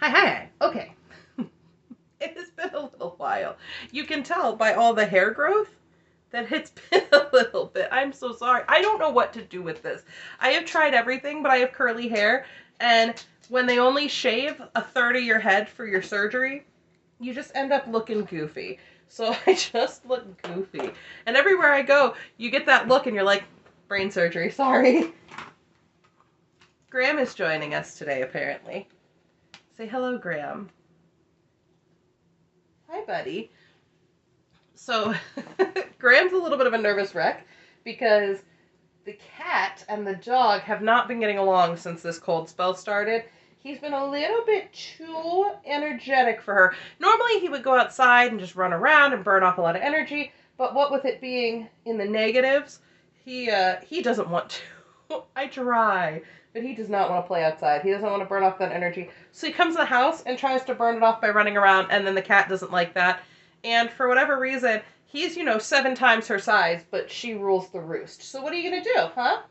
Hi. Okay. It has been a little while. You can tell by all the hair growth that it's been a little bit. I'm so sorry. I don't know what to do with this. I have tried everything, but I have curly hair, and when they only shave a third of your head for your surgery, you just end up looking goofy. So I just look goofy. And everywhere I go, you get that look and you're like, brain surgery, sorry. Graham is joining us today, apparently. Say hello, Graham. Hi, buddy. So, Graham's a little bit of a nervous wreck because the cat and the dog have not been getting along since this cold spell started. He's been a little bit too energetic for her. Normally, he would go outside and just run around and burn off a lot of energy, but what with it being in the negatives, he doesn't want to. I try, but he does not want to play outside. He doesn't want to burn off that energy. So he comes to the house and tries to burn it off by running around, and then the cat doesn't like that. And for whatever reason, he's, 7 times her size, but she rules the roost. So what are you going to do, huh?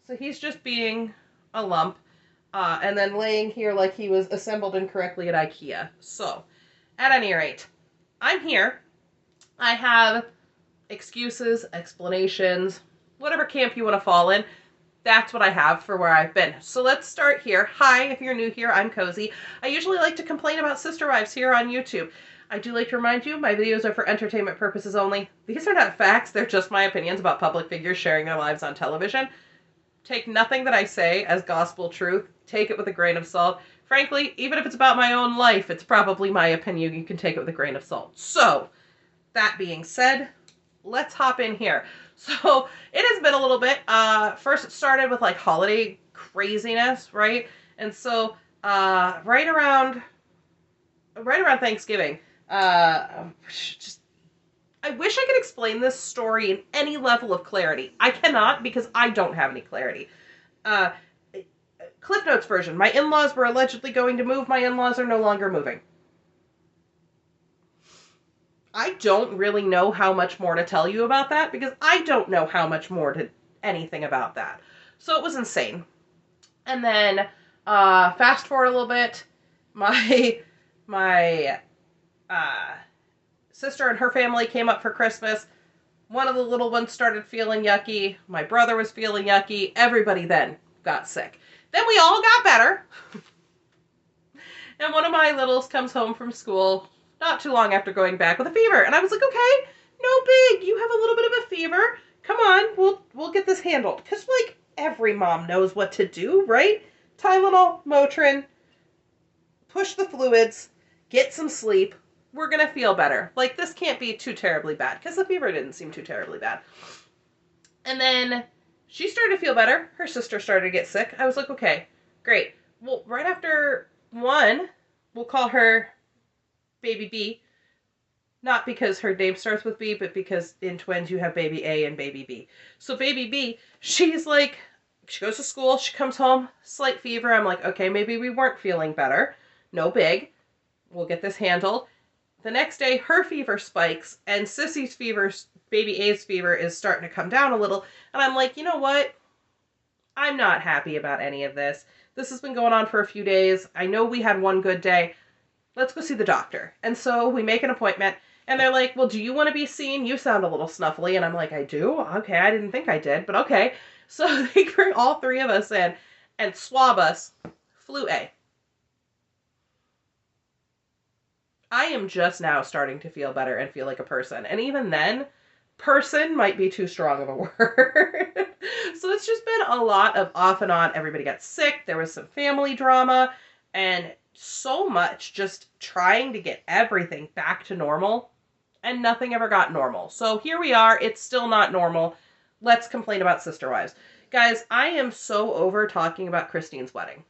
So he's just being a lump, and then laying here like he was assembled incorrectly at IKEA. So, at any rate, I'm here. I have excuses, explanations, whatever camp you want to fall in. That's what I have for where I've been. So let's start here. Hi, if you're new here, I'm Cozy. I usually like to complain about sister wives here on YouTube. I do like to remind you, my videos are for entertainment purposes only. These are not facts, they're just my opinions about public figures sharing their lives on television. Take nothing that I say as gospel truth. Take it with a grain of salt. Frankly, even if it's about my own life, it's probably my opinion. You can take it with a grain of salt. So, that being said, let's hop in here. So it has been a little bit. First it started with like holiday craziness, right? And so right around Thanksgiving, just I wish I could explain this story in any level of clarity. I cannot because I don't have any clarity. Uh, Cliff Notes version. My in-laws were allegedly going to move. My in-laws are no longer moving. I don't really know how much more to tell you about that because I don't know how much more to anything about that. So it was insane. And then fast forward a little bit, my sister and her family came up for Christmas. One of the little ones started feeling yucky. My brother was feeling yucky. Everybody then got sick. Then we all got better. And one of my littles comes home from school not too long after going back with a fever. And I was like, okay, no big. You have a little bit of a fever. Come on, we'll get this handled. Because, like, every mom knows what to do, right? Tylenol, Motrin, push the fluids, get some sleep. We're going to feel better. Like, this can't be too terribly bad. Because the fever didn't seem too terribly bad. And then she started to feel better. Her sister started to get sick. I was like, okay, great. Well, right after one, we'll call her Baby B. Not because her name starts with B, but because in twins you have Baby A and Baby B. So Baby B, she's like, she goes to school, she comes home, slight fever. I'm like, okay, maybe we weren't feeling better. No big. We'll get this handled. The next day, her fever spikes, and Sissy's fever, Baby A's fever, is starting to come down a little. And I'm like, you know what? I'm not happy about any of this. This has been going on for a few days. I know we had one good day. Let's go see the doctor. And so we make an appointment, and they're like, well, do you want to be seen? You sound a little snuffly. And I'm like, I do? Okay, I didn't think I did, but okay. So they bring all 3 of us in and swab us. Flu A. I am just now starting to feel better and feel like a person. And even then, person might be too strong of a word. So it's just been a lot of off and on. Everybody got sick. There was some family drama and so much just trying to get everything back to normal, and nothing ever got normal. So here we are. It's still not normal. Let's complain about sister wives. Guys, I am so over talking about Christine's wedding.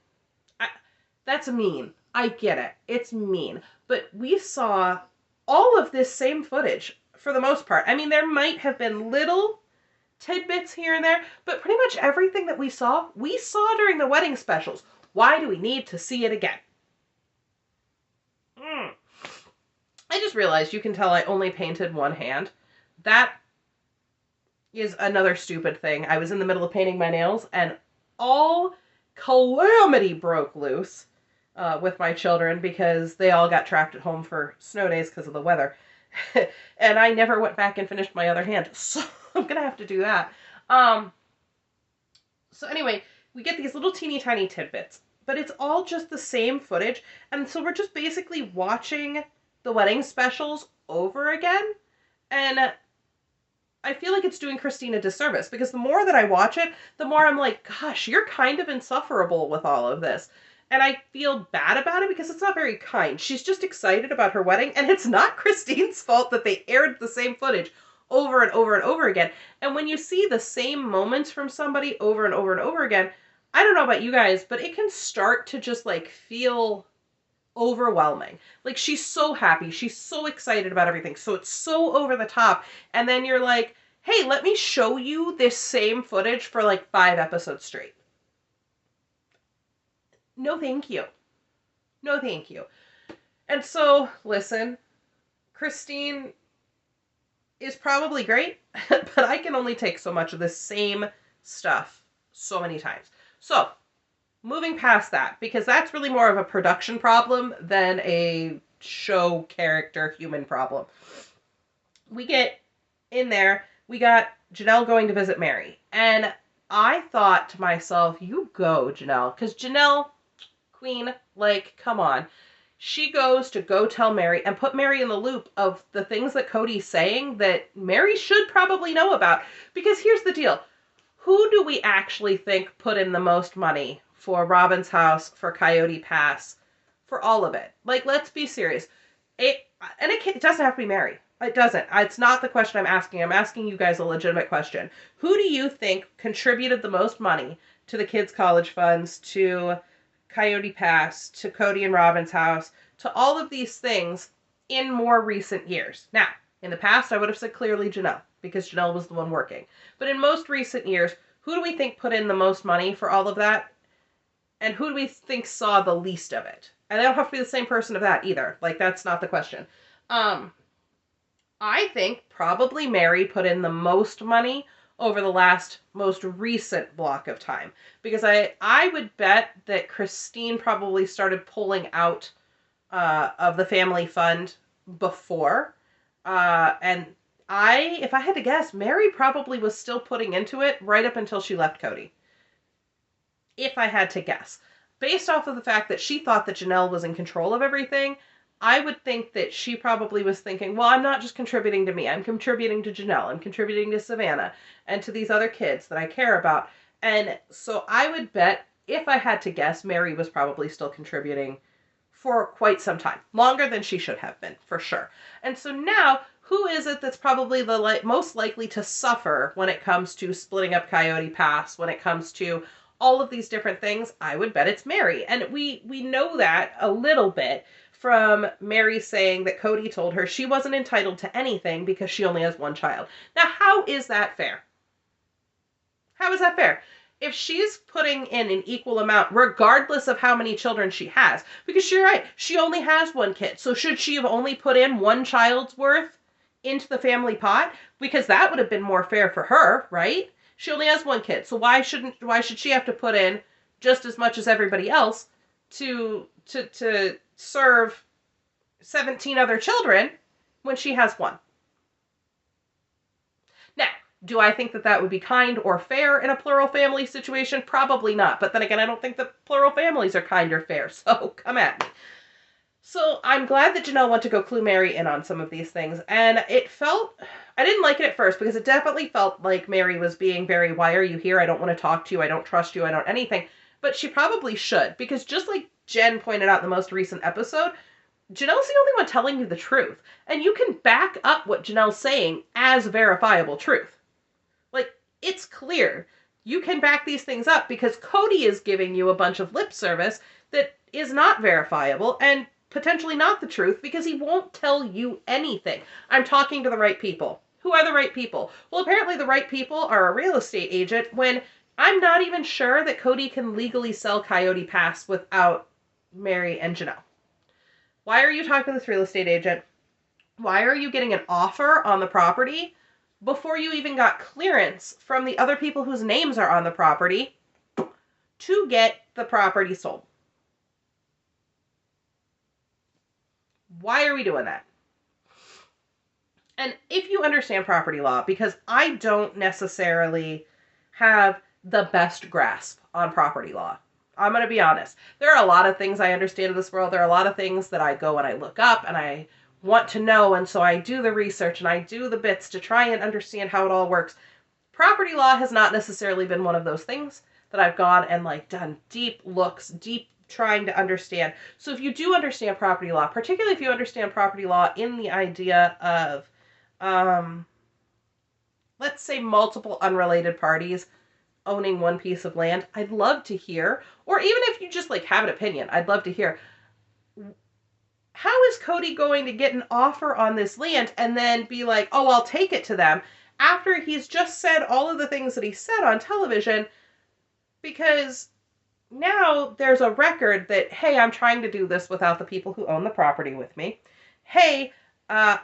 That's mean. I get it. It's mean. But we saw all of this same footage for the most part. I mean, there might have been little tidbits here and there, but pretty much everything that we saw during the wedding specials. Why do we need to see it again? I just realized you can tell I only painted one hand. That is another stupid thing. I was in the middle of painting my nails and all calamity broke loose. with my children because they all got trapped at home for snow days because of the weather. And I never went back and finished my other hand. So I'm going to have to do that. Um, so anyway, we get these little teeny tiny tidbits, but it's all just the same footage. And so we're just basically watching the wedding specials over again. And I feel like it's doing Christine a disservice because the more that I watch it, the more I'm like, gosh, you're kind of insufferable with all of this. And I feel bad about it because it's not very kind. She's just excited about her wedding, and it's not Christine's fault that they aired the same footage over and over and over again. And when you see the same moments from somebody over and over and over again, I don't know about you guys, but it can start to just like feel overwhelming. Like she's so happy, she's so excited about everything, so it's so over the top, and then you're like, hey, let me show you this same footage for like 5 episodes straight. No thank you. No thank you. And so, listen, Christine is probably great, but I can only take so much of the same stuff so many times. So, moving past that, because that's really more of a production problem than a show character human problem. We get in there, we got Janelle going to visit Mary. And I thought to myself, you go, Janelle. Because Janelle, queen, like, come on. She goes to go tell Mary and put Mary in the loop of the things that Cody's saying that Mary should probably know about. Because here's the deal. Who do we actually think put in the most money for Robin's house, for Coyote Pass, for all of it? Like, let's be serious. It doesn't have to be Mary. It doesn't. It's not the question I'm asking. I'm asking you guys a legitimate question. Who do you think contributed the most money to the kids' college funds, to Coyote Pass, to Cody and Robin's house, to all of these things in more recent years? Now, in the past, I would have said clearly Janelle, because Janelle was the one working. But in most recent years, who do we think put in the most money for all of that? And who do we think saw the least of it? And they don't have to be the same person of that either. Like, that's not the question. I think probably Mary put in the most money over the most recent block of time. Because I would bet that Christine probably started pulling out of the family fund before. And if I had to guess, Mary probably was still putting into it right up until she left Cody. If I had to guess. Based off of the fact that she thought that Janelle was in control of everything, I would think that she probably was thinking, well, I'm not just contributing to me. I'm contributing to Janelle. I'm contributing to Savannah and to these other kids that I care about. And so I would bet, if I had to guess, Mary was probably still contributing for quite some time. Longer than she should have been, for sure. And so now, who is it that's probably the most likely to suffer when it comes to splitting up Coyote Pass, when it comes to all of these different things? I would bet it's Mary. And we know that a little bit from Mary saying that Cody told her she wasn't entitled to anything because she only has one child. Now, how is that fair? How is that fair? If she's putting in an equal amount, regardless of how many children she has, because you're right, she only has one kid. So should she have only put in one child's worth into the family pot? Because that would have been more fair for her, right? She only has one kid. So why should she have to put in just as much as everybody else to serve 17 other children when she has one? Now, do I think that would be kind or fair in a plural family situation? Probably not. But then again, I don't think that plural families are kind or fair. So come at me. So I'm glad that Janelle went to go clue Mary in on some of these things. And I didn't like it at first because it definitely felt like Mary was being very, why are you here? I don't want to talk to you. I don't trust you. I don't anything. But she probably should, because just like Jen pointed out in the most recent episode, Janelle's the only one telling you the truth. And you can back up what Janelle's saying as verifiable truth. Like, it's clear. You can back these things up because Cody is giving you a bunch of lip service that is not verifiable and potentially not the truth because he won't tell you anything. I'm talking to the right people. Who are the right people? Well, apparently the right people are a real estate agent when I'm not even sure that Cody can legally sell Coyote Pass without Mary and Janelle. Why are you talking to this real estate agent? Why are you getting an offer on the property before you even got clearance from the other people whose names are on the property to get the property sold? Why are we doing that? And if you understand property law, because I don't necessarily have the best grasp on property law. I'm going to be honest. There are a lot of things I understand in this world. There are a lot of things that I go and I look up and I want to know. And so I do the research and I do the bits to try and understand how it all works. Property law has not necessarily been one of those things that I've gone and like done deep looks, deep trying to understand. So if you do understand property law, particularly if you understand property law in the idea of let's say multiple unrelated parties owning one piece of land, I'd love to hear, or even if you just like have an opinion, I'd love to hear, how is Cody going to get an offer on this land and then be like, oh, I'll take it to them after he's just said all of the things that he said on television? Because now there's a record that, hey, I'm trying to do this without the people who own the property with me. Hey,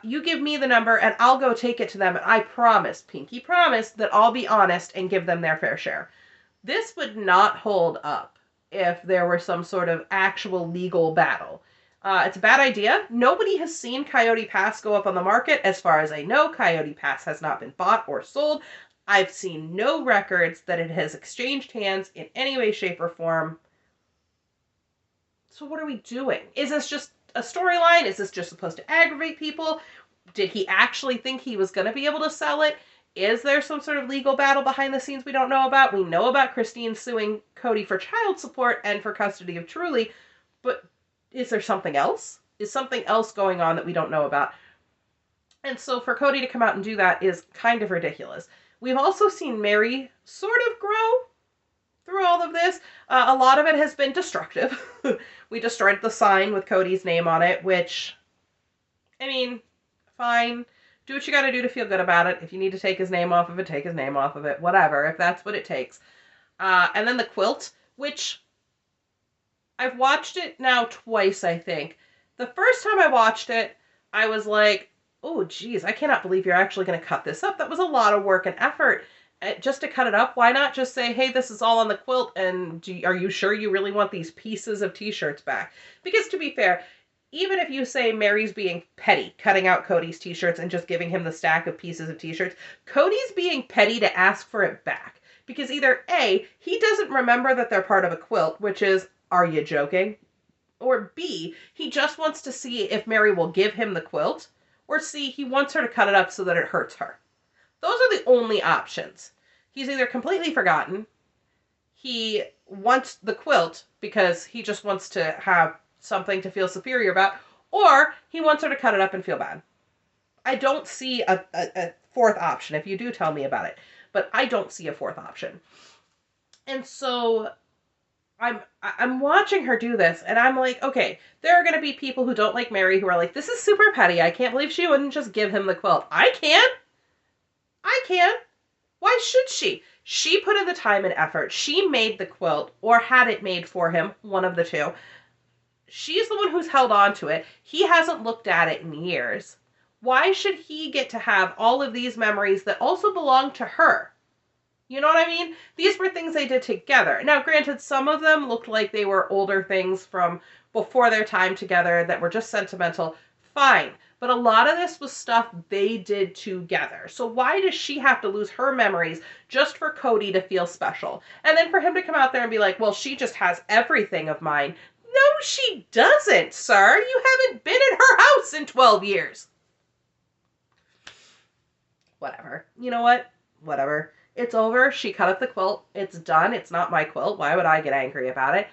you give me the number and I'll go take it to them. And I promise, pinky promise, that I'll be honest and give them their fair share. This would not hold up if there were some sort of actual legal battle. It's a bad idea. Nobody has seen Coyote Pass go up on the market. As far as I know, Coyote Pass has not been bought or sold. I've seen no records that it has exchanged hands in any way, shape, or form. So what are we doing? Is this just a storyline? Is this just supposed to aggravate people? Did he actually think he was going to be able to sell it? Is there some sort of legal battle behind the scenes we don't know about? We know about Christine suing Cody for child support and for custody of Truly, but is there something else? Is something else going on that we don't know about? And so for Cody to come out and do that is kind of ridiculous. We've also seen Mary sort of grow through all of this. A lot of it has been destructive. We destroyed the sign with Cody's name on it, which, I mean, fine. Do what you gotta do to feel good about it. If you need to take his name off of it, take his name off of it. Whatever, if that's what it takes. And then the quilt, which I've watched it now twice, I think. The first time I watched it, I was like, oh, geez, I cannot believe you're actually going to cut this up. That was a lot of work and effort. Just to cut it up, why not just say, hey, this is all on the quilt, and are you sure you really want these pieces of t-shirts back? Because to be fair, even if you say Mary's being petty, cutting out Cody's t-shirts and just giving him the stack of pieces of t-shirts, Cody's being petty to ask for it back. Because either A, he doesn't remember that they're part of a quilt, which is, are you joking? Or B, he just wants to see if Mary will give him the quilt, or C, he wants her to cut it up so that it hurts her. Those are the only options. He's either completely forgotten, he wants the quilt because he just wants to have something to feel superior about, or he wants her to cut it up and feel bad. I don't see a fourth option. If you do, tell me about it. But I don't see a fourth option. And so I'm watching her do this, and I'm like, okay, there are going to be people who don't like Mary who are like, this is super petty. I can't believe she wouldn't just give him the quilt. I can. Why should she? She put in the time and effort. She made the quilt, or had it made for him, one of the two. She's the one who's held on to it. He hasn't looked at it in years. Why should he get to have all of these memories that also belong to her? You know what I mean? These were things they did together. Now, granted, some of them looked like they were older things from before their time together that were just sentimental. Fine. But a lot of this was stuff they did together. So why does she have to lose her memories just for Cody to feel special? And then for him to come out there and be like, well, she just has everything of mine. No, she doesn't, sir. You haven't been in her house in 12 years. Whatever. You know what? Whatever. It's over. She cut up the quilt. It's done. It's not my quilt. Why would I get angry about it?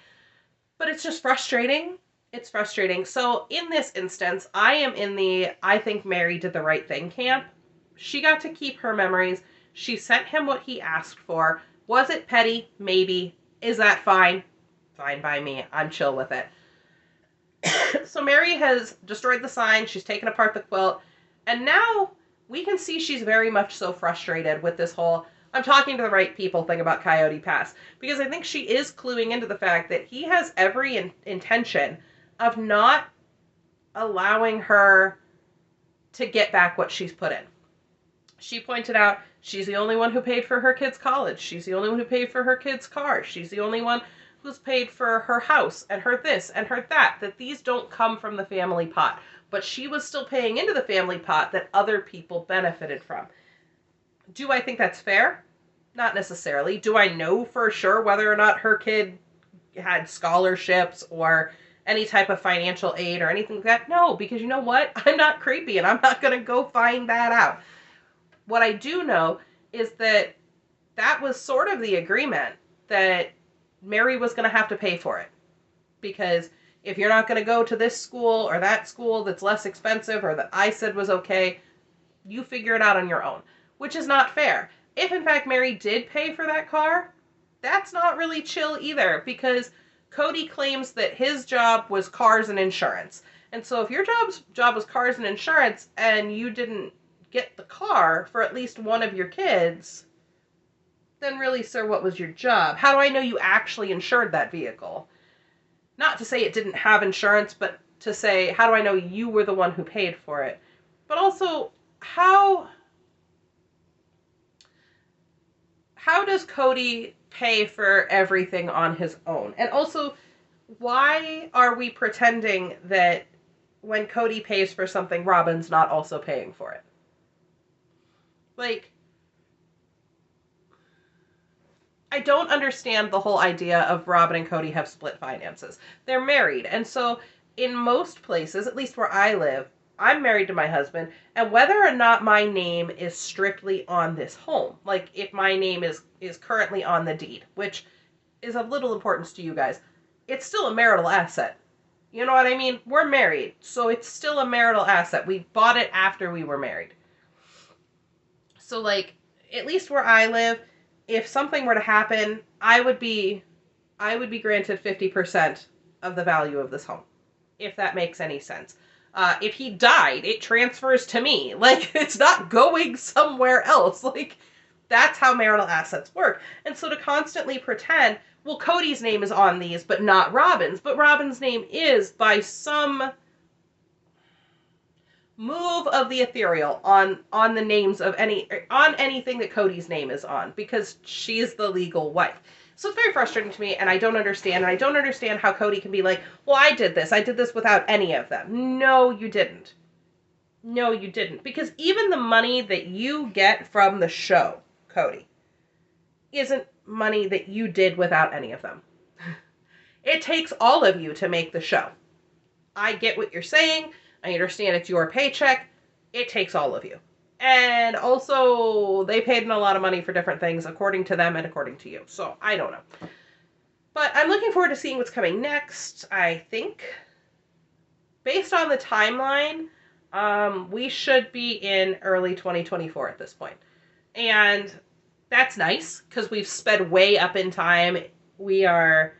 But it's just frustrating. It's frustrating. So in this instance, I am in the I think Mary did the right thing camp. She got to keep her memories. She sent him what he asked for. Was it petty? Maybe. Is that fine? Fine by me. I'm chill with it. So Mary has destroyed the sign. She's taken apart the quilt. And now we can see she's very much so frustrated with this whole I'm talking to the right people thing about Coyote Pass. Because I think she is cluing into the fact that he has every intention of not allowing her to get back what she's put in. She pointed out she's the only one who paid for her kids' college. She's the only one who paid for her kids' car. She's the only one who's paid for her house and her this and her that these don't come from the family pot. But she was still paying into the family pot that other people benefited from. Do I think that's fair? Not necessarily. Do I know for sure whether or not her kid had scholarships or any type of financial aid or anything like that? No, because you know what? I'm not creepy and I'm not going to go find that out. What I do know is that that was sort of the agreement, that Mary was going to have to pay for it. Because if you're not going to go to this school or that school that's less expensive or that I said was okay, you figure it out on your own, which is not fair. If in fact Mary did pay for that car, that's not really chill either, because Cody claims that his job was cars and insurance. And so if your job was cars and insurance and you didn't get the car for at least one of your kids, then really, sir, what was your job? How do I know you actually insured that vehicle? Not to say it didn't have insurance, but to say, how do I know you were the one who paid for it? But also, how does Cody pay for everything on his own? And also, why are we pretending that when Cody pays for something, Robin's not also paying for it? Like, I don't understand the whole idea of Robin and Cody have split finances. They're married, and so in most places, at least where I live, I'm married to my husband, and whether or not my name is strictly on this home, like if my name is currently on the deed, which is of little importance to you guys, it's still a marital asset. You know what I mean? We're married, so it's still a marital asset. We bought it after we were married. So, like, at least where I live, if something were to happen, I would be granted 50% of the value of this home, if that makes any sense. If he died, it transfers to me. Like, it's not going somewhere else. Like, that's how marital assets work. And so to constantly pretend, well, Cody's name is on these, but not Robin's. But Robin's name is, by some move of the ethereal, on the names of anything that Cody's name is on, because she's the legal wife. So it's very frustrating to me, and I don't understand. And I don't understand how Cody can be like, well, I did this without any of them. No, you didn't. No, you didn't. Because even the money that you get from the show, Cody, isn't money that you did without any of them. It takes all of you to make the show. I get what you're saying. I understand it's your paycheck. It takes all of you. And also, they paid in a lot of money for different things, according to them and according to you. So, I don't know. But I'm looking forward to seeing what's coming next, I think. Based on the timeline, we should be in early 2024 at this point. And that's nice, because we've sped way up in time. We are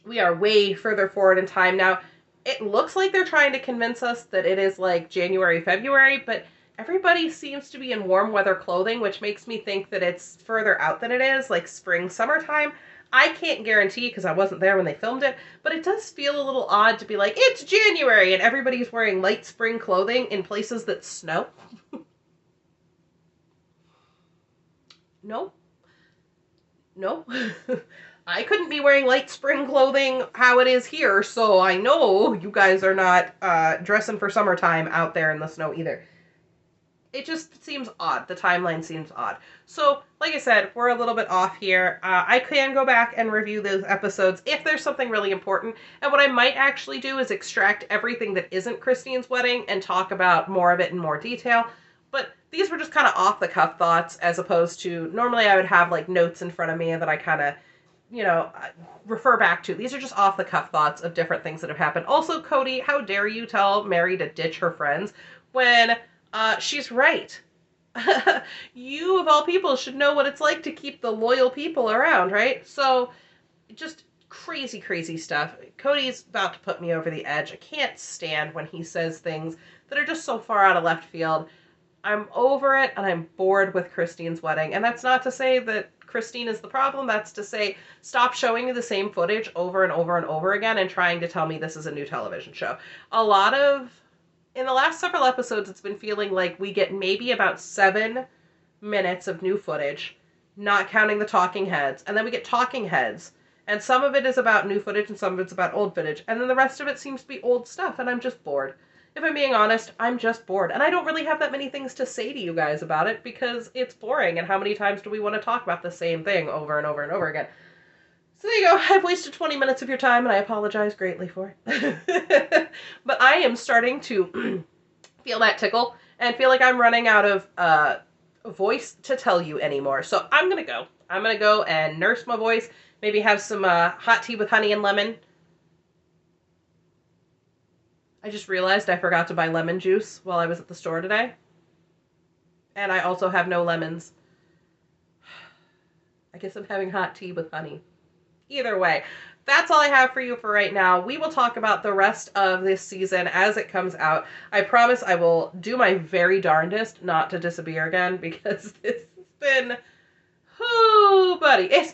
way further forward in time now. It looks like they're trying to convince us that it is like January, February, but everybody seems to be in warm weather clothing, which makes me think that it's further out than it is, like spring, summertime. I can't guarantee because I wasn't there when they filmed it, but it does feel a little odd to be like, it's January, and everybody's wearing light spring clothing in places that snow. No. No. I couldn't be wearing light spring clothing how it is here, so I know you guys are not dressing for summertime out there in the snow either. It just seems odd. The timeline seems odd. So, like I said, we're a little bit off here. I can go back and review those episodes if there's something really important. And what I might actually do is extract everything that isn't Christine's wedding and talk about more of it in more detail. But these were just kind of off-the-cuff thoughts, as opposed to, normally I would have like notes in front of me that I kind of, refer back to. These are just off-the-cuff thoughts of different things that have happened. Also, Cody, how dare you tell Mary to ditch her friends when she's right. You, of all people, should know what it's like to keep the loyal people around, right? So, just crazy, crazy stuff. Cody's about to put me over the edge. I can't stand when he says things that are just so far out of left field. I'm over it, and I'm bored with Christine's wedding. And that's not to say that Christine is the problem. That's to say, stop showing me the same footage over and over and over again and trying to tell me this is a new television show. In the last several episodes, it's been feeling like we get maybe about 7 minutes of new footage, not counting the talking heads. And then we get talking heads, And some of it is about new footage and some of it's about old footage. And then the rest of it seems to be old stuff, and I'm just bored. If I'm being honest, I'm just bored. And I don't really have that many things to say to you guys about it because it's boring. And how many times do we want to talk about the same thing over and over and over again? So there you go. I've wasted 20 minutes of your time, and I apologize greatly for it. But I am starting to feel that tickle and feel like I'm running out of voice to tell you anymore. So I'm going to go. I'm going to go and nurse my voice. Maybe have some hot tea with honey and lemon. I just realized I forgot to buy lemon juice while I was at the store today. And I also have no lemons. I guess I'm having hot tea with honey. Either way, that's all I have for you for right now. We will talk about the rest of this season as it comes out. I promise I will do my very darndest not to disappear again because this has been, oh, buddy, it's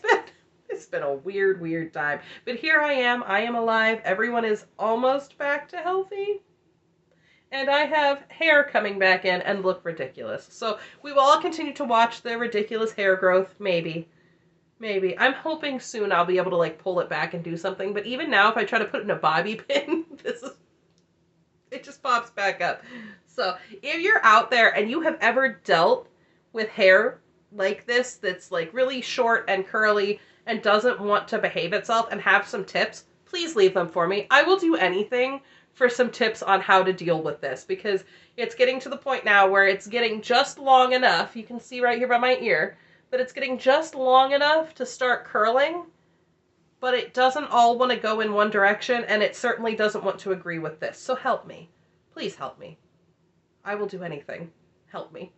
been a weird time. But here I am alive. Everyone is almost back to healthy. And I have hair coming back in and look ridiculous. So we will all continue to watch the ridiculous hair growth, maybe. Maybe. I'm hoping soon I'll be able to like pull it back and do something. But even now, if I try to put it in a bobby pin, it just pops back up. So if you're out there and you have ever dealt with hair like this, that's like really short and curly and doesn't want to behave itself and have some tips, please leave them for me. I will do anything for some tips on how to deal with this because it's getting to the point now where it's getting just long enough. You can see right here by my ear that it's getting just long enough to start curling, but it doesn't all want to go in one direction, and it certainly doesn't want to agree with this. So help me. Please help me. I will do anything. Help me.